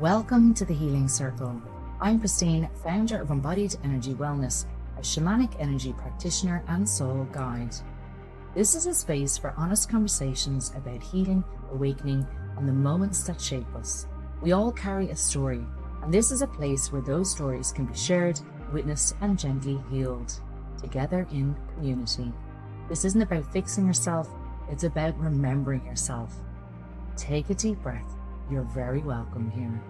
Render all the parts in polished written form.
Welcome to the Healing Circle. I'm Christine, founder of Embodied Energy Wellness, a shamanic energy practitioner and soul guide. This is a space for honest conversations about healing, awakening, and the moments that shape us. We all carry a story, and this is a place where those stories can be shared, witnessed, and gently healed, together in community. This isn't about fixing yourself, it's about remembering yourself. Take a deep breath. You're very welcome here.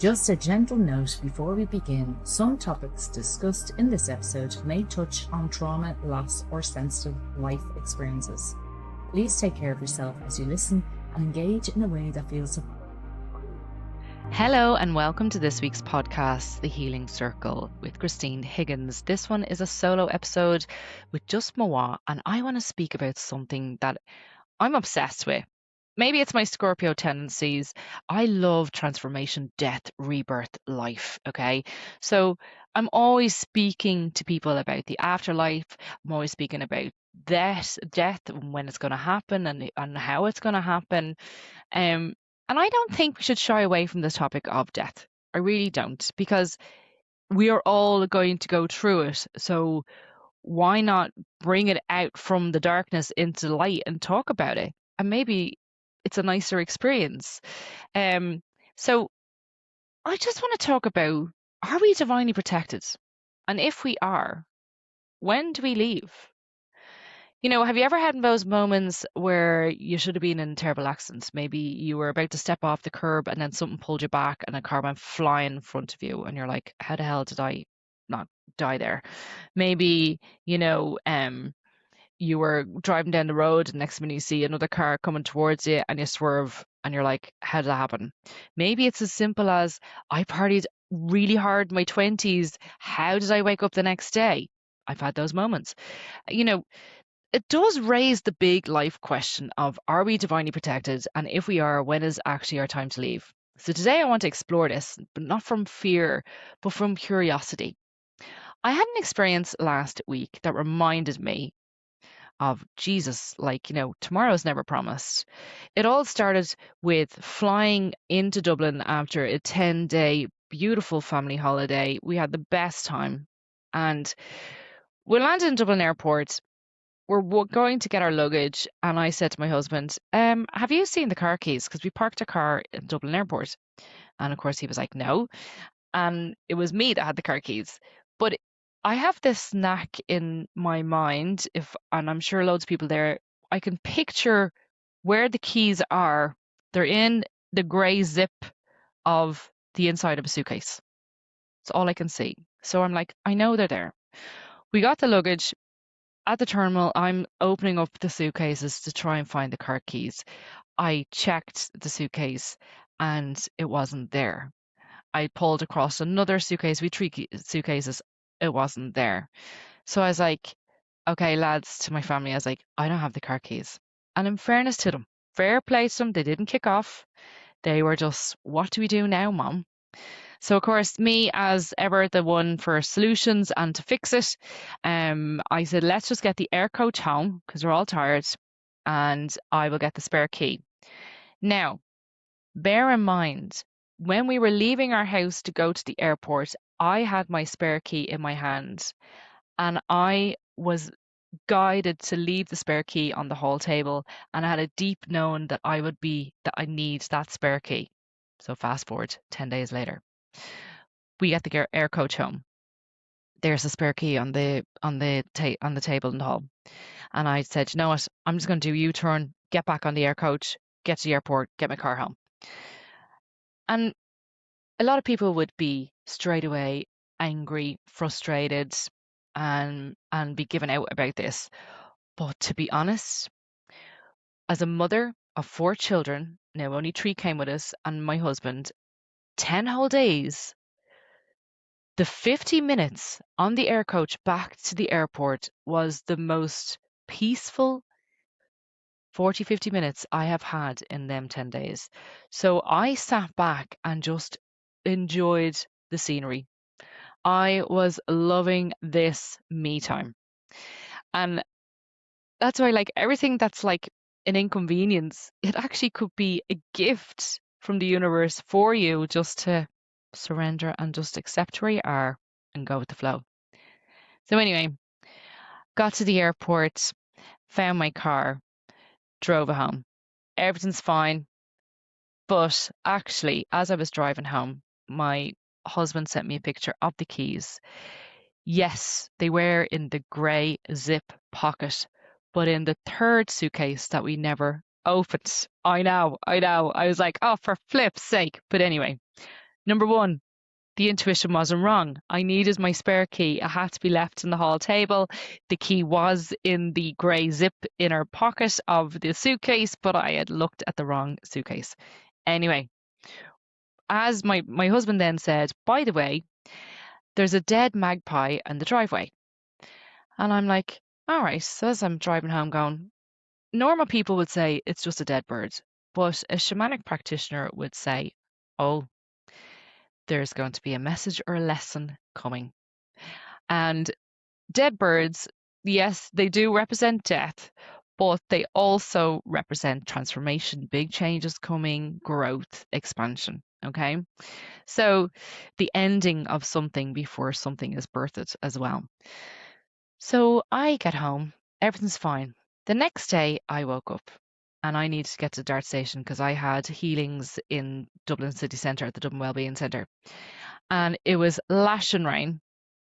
Just a gentle note before we begin, some topics discussed in this episode may touch on trauma, loss, or sensitive life experiences. Please take care of yourself as you listen and engage in a way that feels supportive. Hello and welcome to this week's podcast, The Healing Circle, with Christine Higgins. This one is a solo episode with just moi, and I want to speak about something that I'm obsessed with. Maybe it's my Scorpio tendencies. I love transformation, death, rebirth, life, okay? So I'm always speaking to people about the afterlife. I'm always speaking about death, and when it's going to happen and how it's going to happen. And I don't think we should shy away from the topic of death. I really don't, because we are all going to go through it. So why not bring it out from the darkness into the light and talk about it? And maybe it's a nicer experience. So I just want to talk about, are we divinely protected? And if we are, when do we leave? You know, have you ever had those moments where you should have been in a terrible accident? Maybe you were about to step off the curb and then something pulled you back and a car went flying in front of you and you're like, how the hell did I not die there? Maybe, you were driving down the road and next minute you see another car coming towards you and you swerve and you're like, how did that happen? Maybe it's as simple as, I partied really hard in my 20s. How did I wake up the next day? I've had those moments. It does raise the big life question of, are we divinely protected? And if we are, when is actually our time to leave? So today I want to explore this, but not from fear, but from curiosity. I had an experience last week that reminded me of Jesus, tomorrow's never promised. It all started with flying into Dublin after a 10-day beautiful family holiday. We had the best time. And we landed in Dublin Airport. We're going to get our luggage. And I said to my husband, have you seen the car keys? Because we parked a car in Dublin Airport. And of course he was like, no. And it was me that had the car keys. But I have this knack in my mind, and I'm sure loads of people there, I can picture where the keys are. They're in the grey zip of the inside of a suitcase. That's all I can see. So I'm like, I know they're there. We got the luggage. At the terminal, I'm opening up the suitcases to try and find the car keys. I checked the suitcase and it wasn't there. I pulled across another suitcase. We 3 suitcases. It wasn't there. So I was like, okay, lads, to my family, I was like, I don't have the car keys. And in fairness to them, fair play to them, they didn't kick off. They were just, what do we do now, Mom? So, of course, me as ever, the one for solutions and to fix it, I said, let's just get the air coach home because we're all tired and I will get the spare key. Now, bear in mind, when we were leaving our house to go to the airport, I had my spare key in my hand and I was guided to leave the spare key on the hall table, and I had a deep knowing that I need that spare key. So fast forward 10 days later, we get the air coach home. There's a spare key on the table in the hall. And I said, you know what, I'm just going to do a U-turn, get back on the air coach, get to the airport, get my car home. And a lot of people would be straight away angry, frustrated, and be given out about this. But to be honest, as a mother of 4 children, now only 3 came with us, and my husband, 10 whole days, the 50 minutes on the air coach back to the airport was the most peaceful 50 minutes I have had in them 10 days. So I sat back and just enjoyed the scenery. I was loving this me time. And that's why, like, everything that's like an inconvenience, it actually could be a gift from the universe for you just to surrender and just accept where you are and go with the flow. So anyway, got to the airport, found my car, drove it home. Everything's fine. But actually, as I was driving home, my husband sent me a picture of the keys. Yes, they were in the grey zip pocket, but in the third suitcase that we never opened. I know. I was like, oh, for flip's sake. But anyway, number one, the intuition wasn't wrong. I needed my spare key. It had to be left in the hall table. The key was in the grey zip inner pocket of the suitcase, but I had looked at the wrong suitcase. Anyway, as my husband then said, by the way, there's a dead magpie in the driveway. And I'm like, all right. So as I'm driving home going, normal people would say it's just a dead bird. But a shamanic practitioner would say, oh, there's going to be a message or a lesson coming. And dead birds, yes, they do represent death, but they also represent transformation, big changes coming, growth, expansion. Okay. So the ending of something before something is birthed as well. So I get home, everything's fine. The next day I woke up and I needed to get to the Dart station because I had healings in Dublin City Centre at the Dublin Wellbeing Centre. And it was lashing rain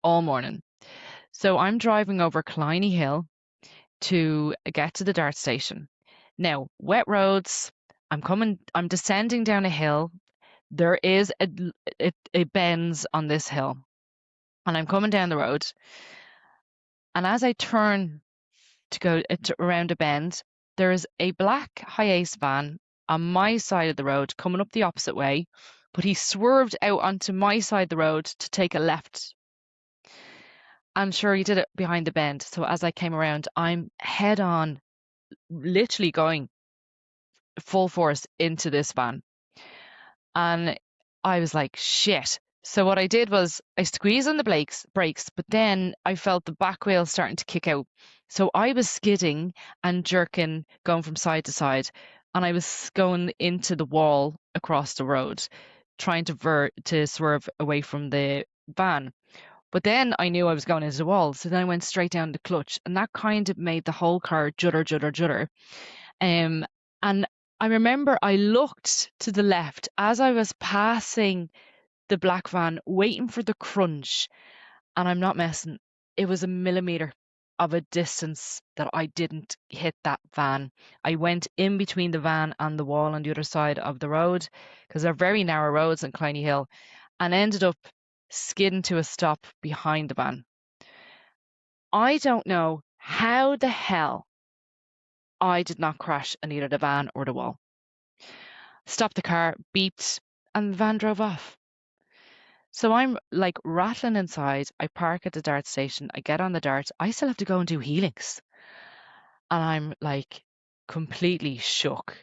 all morning. So I'm driving over Killiney Hill to get to the Dart station. Now, wet roads, I'm descending down a hill. There is a bends on this hill. And I'm coming down the road. And as I turn to go around a bend, there's a black Hiace van on my side of the road coming up the opposite way, but he swerved out onto my side of the road to take a left. And sure, he did it behind the bend. So as I came around, I'm head on, literally going full force into this van. And I was like, shit. So what I did was I squeezed on the brakes, but then I felt the back wheel starting to kick out. So I was skidding and jerking, going from side to side, and I was going into the wall across the road, trying to swerve away from the van. But then I knew I was going into the wall, so then I went straight down the clutch, and that kind of made the whole car judder, judder, judder. And I remember I looked to the left as I was passing the black van, waiting for the crunch, and I'm not messing. It was a millimeter of a distance that I didn't hit that van. I went in between the van and the wall on the other side of the road because they're very narrow roads in Killiney Hill, and ended up skidding to a stop behind the van. I don't know how the hell I did not crash in either the van or the wall. Stopped the car, beeped, and the van drove off. So I'm like rattling inside. I park at the Dart station. I get on the Dart. I still have to go and do healings. And I'm like completely shook.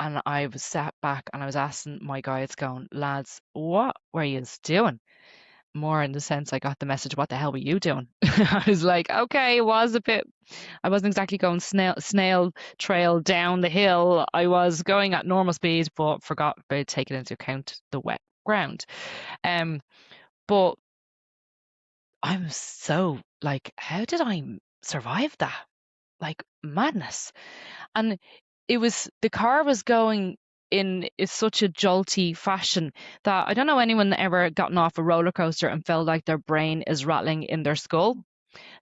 And I was sat back and I was asking my guides going, lads, what were you doing? More in the sense I got the message, what the hell were you doing? I was like, okay, it was a bit, I wasn't exactly going snail trail down the hill. I was going at normal speed, but forgot about taking into account the wet ground. But I'm so like, how did I survive that? Like madness. And the car was going in such a jolty fashion that I don't know anyone that ever gotten off a roller coaster and felt like their brain is rattling in their skull.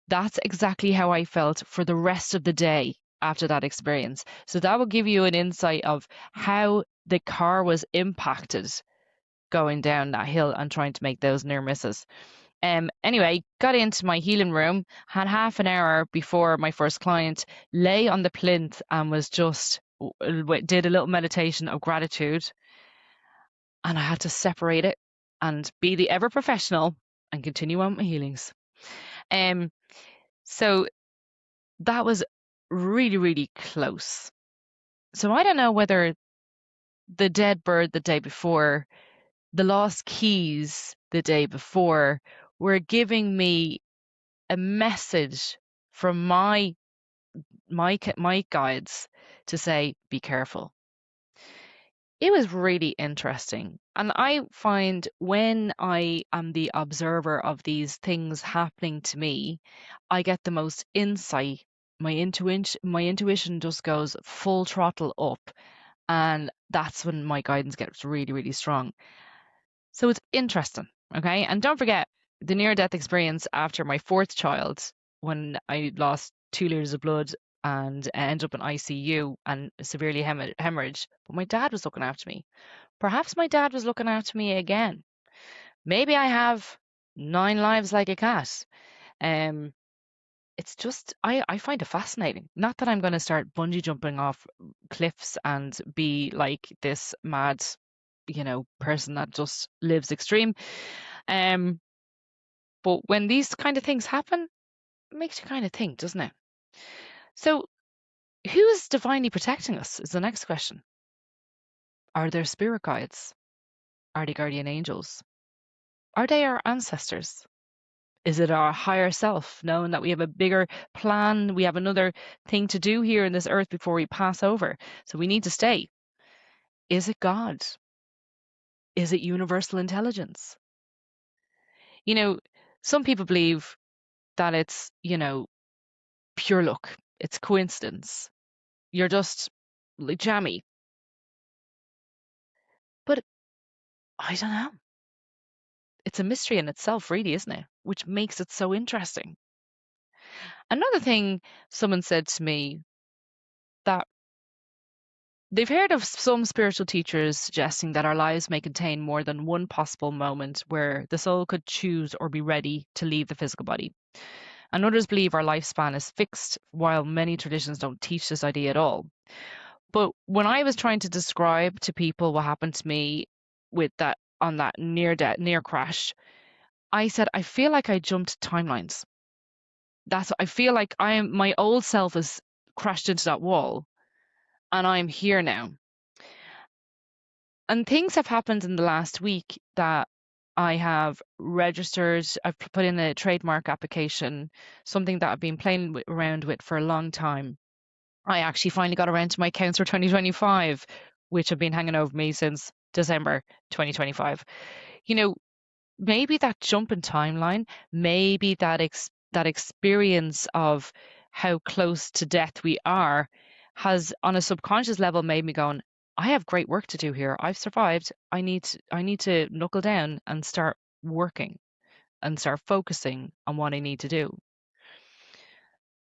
That's exactly how I felt for the rest of the day after that experience. So that will give you an insight of how the car was impacted going down that hill and trying to make those near misses. Anyway, got into my healing room, had half an hour before my first client, lay on the plinth and was just did a little meditation of gratitude. And I had to separate it and be the ever professional and continue on my healings. So that was really, really close. So I don't know whether the dead bird the day before, the lost keys the day before were giving me a message from my guides to say, be careful. it was really interesting. And I find when I am the observer of these things happening to me, I get the most insight. My intuition just goes full throttle up, and that's when my guidance gets really, really strong. So it's interesting, okay? And don't forget the near-death experience after my fourth child, when I lost 2 liters of blood and ended up in ICU and severely hemorrhaged. But my dad was looking after me. Perhaps my dad was looking after me again. Maybe I have 9 lives like a cat. Um, it's just I find it fascinating. Not that I'm going to start bungee jumping off cliffs and be like this mad, person that just lives extreme. Um, but when these kind of things happen, it makes you kind of think, doesn't it? So, who is divinely protecting us is the next question. Are there spirit guides? Are they guardian angels? Are they our ancestors? Is it our higher self, knowing that we have a bigger plan, we have another thing to do here in this earth before we pass over, so we need to stay? Is it God? Is it universal intelligence? You know, some people believe that it's, pure luck, it's coincidence. You're just like jammy. But I don't know. It's a mystery in itself, really, isn't it? Which makes it so interesting. Another thing someone said to me, that they've heard of some spiritual teachers suggesting that our lives may contain more than one possible moment where the soul could choose or be ready to leave the physical body. And others believe our lifespan is fixed, while many traditions don't teach this idea at all. But when I was trying to describe to people what happened to me with that on that near crash, I said I feel like I jumped timelines. I feel like my old self is crashed into that wall, and I'm here now. And things have happened in the last week that I have registered. I've put in a trademark application, something that I've been playing around with for a long time. I actually finally got around to my accounts for 2025, which have been hanging over me since December 2025. You know, maybe that jump in timeline, maybe that experience of how close to death we are has on a subconscious level made me going, I have great work to do here. I've survived. I need to knuckle down and start working and start focusing on what I need to do.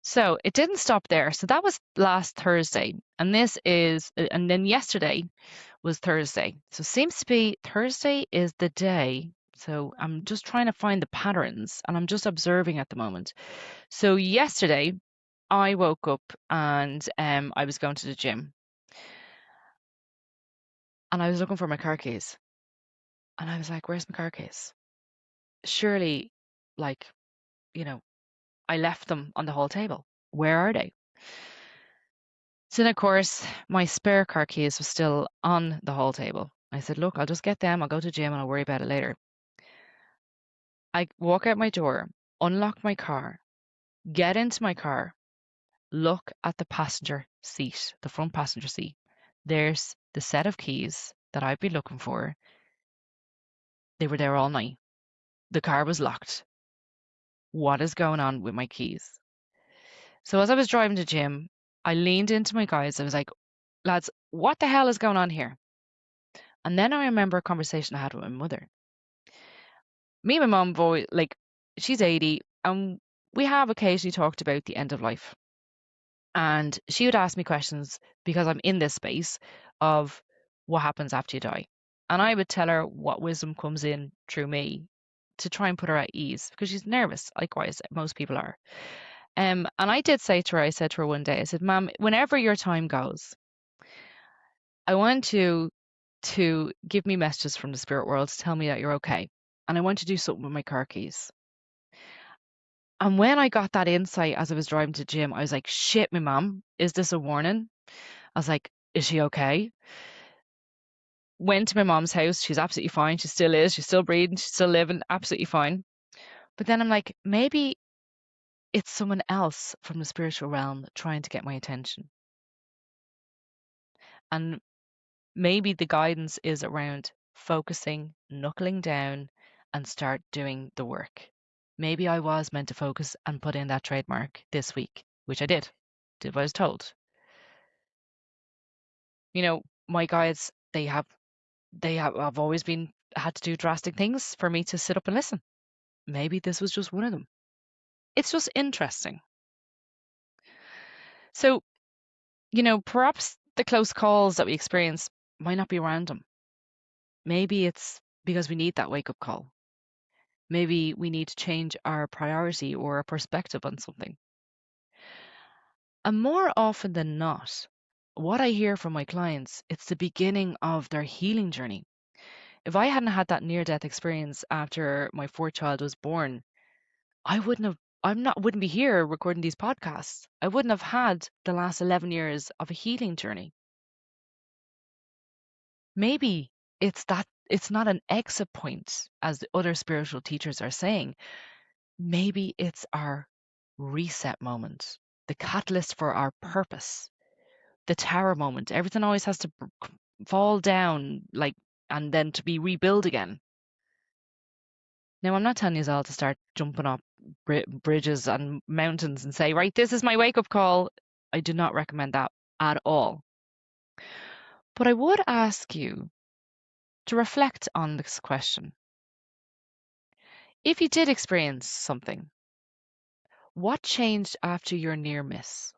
So it didn't stop there. So that was last Thursday. And then yesterday was Thursday. So it seems to be Thursday is the day. So I'm just trying to find the patterns and I'm just observing at the moment. So yesterday I woke up and I was going to the gym and I was looking for my car keys. And I was like, where's my car keys? Surely, like, you know, I left them on the hall table. Where are they? So then, of course, my spare car keys was still on the hall table. I said, look, I'll just get them. I'll go to the gym and I'll worry about it later. I walk out my door, unlock my car, get into my car, look at the passenger seat, the front passenger seat. There's the set of keys that I've been looking for. They were there all night. The car was locked. What is going on with my keys? So as I was driving to the gym, I leaned into my guys. I was like, lads, what the hell is going on here? And then I remember a conversation I had with my mother. Me and my mum, boy, like, she's 80, and we have occasionally talked about the end of life. And she would ask me questions because I'm in this space of what happens after you die. And I would tell her what wisdom comes in through me to try and put her at ease because she's nervous, likewise, most people are. And I did say to her, I said to her one day, I said, Ma'am, whenever your time goes, I want you to give me messages from the spirit world to tell me that you're okay. And I want you to do something with my car keys. And when I got that insight as I was driving to the gym, I was like, shit, my mom, is this a warning? I was like, is she okay? Went to my mom's house. She's absolutely fine. She still is. She's still breathing. She's still living. Absolutely fine. But then I'm like, maybe it's someone else from the spiritual realm trying to get my attention. And Maybe the guidance is around focusing, knuckling down, and start doing the work. Maybe I was meant to focus and put in that trademark this week, which I did what I was told. My guides, I've always had to do drastic things for me to sit up and listen. Maybe this was just one of them. It's just interesting. So, perhaps the close calls that we experience might not be random. Maybe it's because we need that wake-up call. Maybe we need to change our priority or our perspective on something. And more often than not, what I hear from my clients, it's the beginning of their healing journey. If I hadn't had that near-death experience after my fourth child was born, I wouldn't be here recording these podcasts. I wouldn't have had the last 11 years of a healing journey. Maybe it's not an exit point, as the other spiritual teachers are saying. Maybe it's our reset moment, the catalyst for our purpose, the tower moment. Everything always has to fall down, and then to be rebuilt again. Now, I'm not telling you all to start jumping up bridges and mountains and say, right, this is my wake-up call. I do not recommend that at all. But I would ask you to reflect on this question. If you did experience something, what changed after your near miss?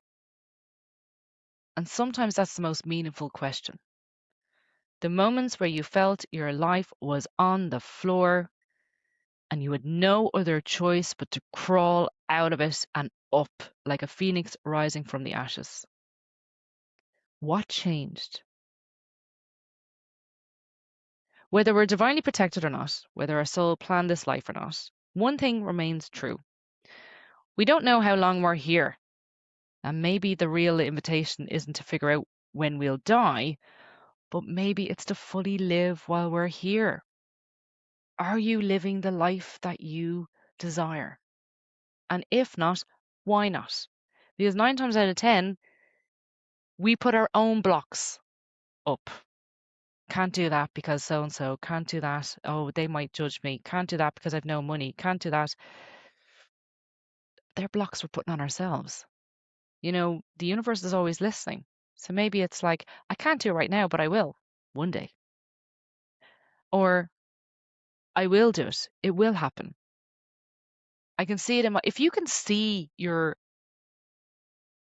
And sometimes that's the most meaningful question. The moments where you felt your life was on the floor and you had no other choice but to crawl out of it and up like a phoenix rising from the ashes. What changed? Whether we're divinely protected or not, whether our soul planned this life or not, one thing remains true. We don't know how long we're here. And maybe the real invitation isn't to figure out when we'll die, but maybe it's to fully live while we're here. Are you living the life that you desire? And if not, why not? Because 9 times out of 10, we put our own blocks up. Can't do that because so-and-so. Can't do that. Oh, they might judge me. Can't do that because I've no money. Can't do that. They're blocks we're putting on ourselves. The universe is always listening. So maybe it's like, I can't do it right now, but I will one day. Or I will do it. It will happen. I can see it if you can see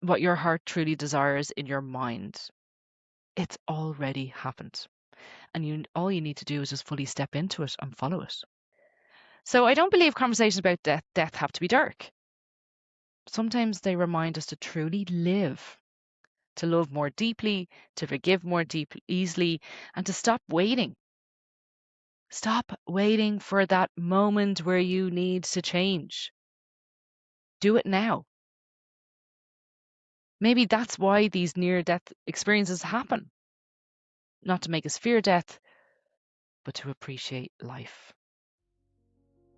what your heart truly desires in your mind, it's already happened. And all you need to do is just fully step into it and follow it. So I don't believe conversations about death have to be dark. Sometimes they remind us to truly live, to love more deeply, to forgive more easily, and to stop waiting. Stop waiting for that moment where you need to change. Do it now. Maybe that's why these near-death experiences happen. Not to make us fear death, but to appreciate life.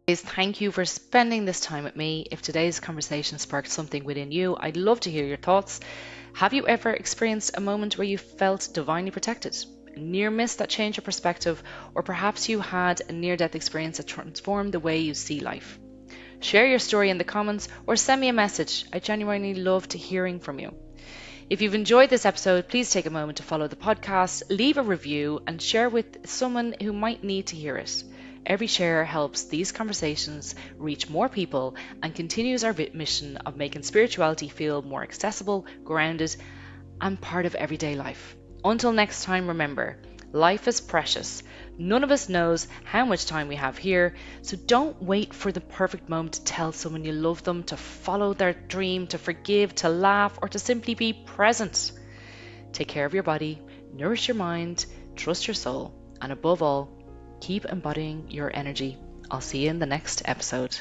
Thank you for spending this time with me. If today's conversation sparked something within you, I'd love to hear your thoughts. Have you ever experienced a moment where you felt divinely protected? A near miss that changed your perspective, or perhaps you had a near-death experience that transformed the way you see life? Share your story in the comments or send me a message. I genuinely love to hearing from you. If you've enjoyed this episode, please take a moment to follow the podcast, leave a review, and share with someone who might need to hear it. Every share helps these conversations reach more people and continues our mission of making spirituality feel more accessible, grounded, and part of everyday life. Until next time, remember, life is precious. None of us knows how much time we have here, so don't wait for the perfect moment to tell someone you love them, to follow their dream, to forgive, to laugh, or to simply be present. Take care of your body, nourish your mind, trust your soul, and above all, keep embodying your energy. I'll see you in the next episode.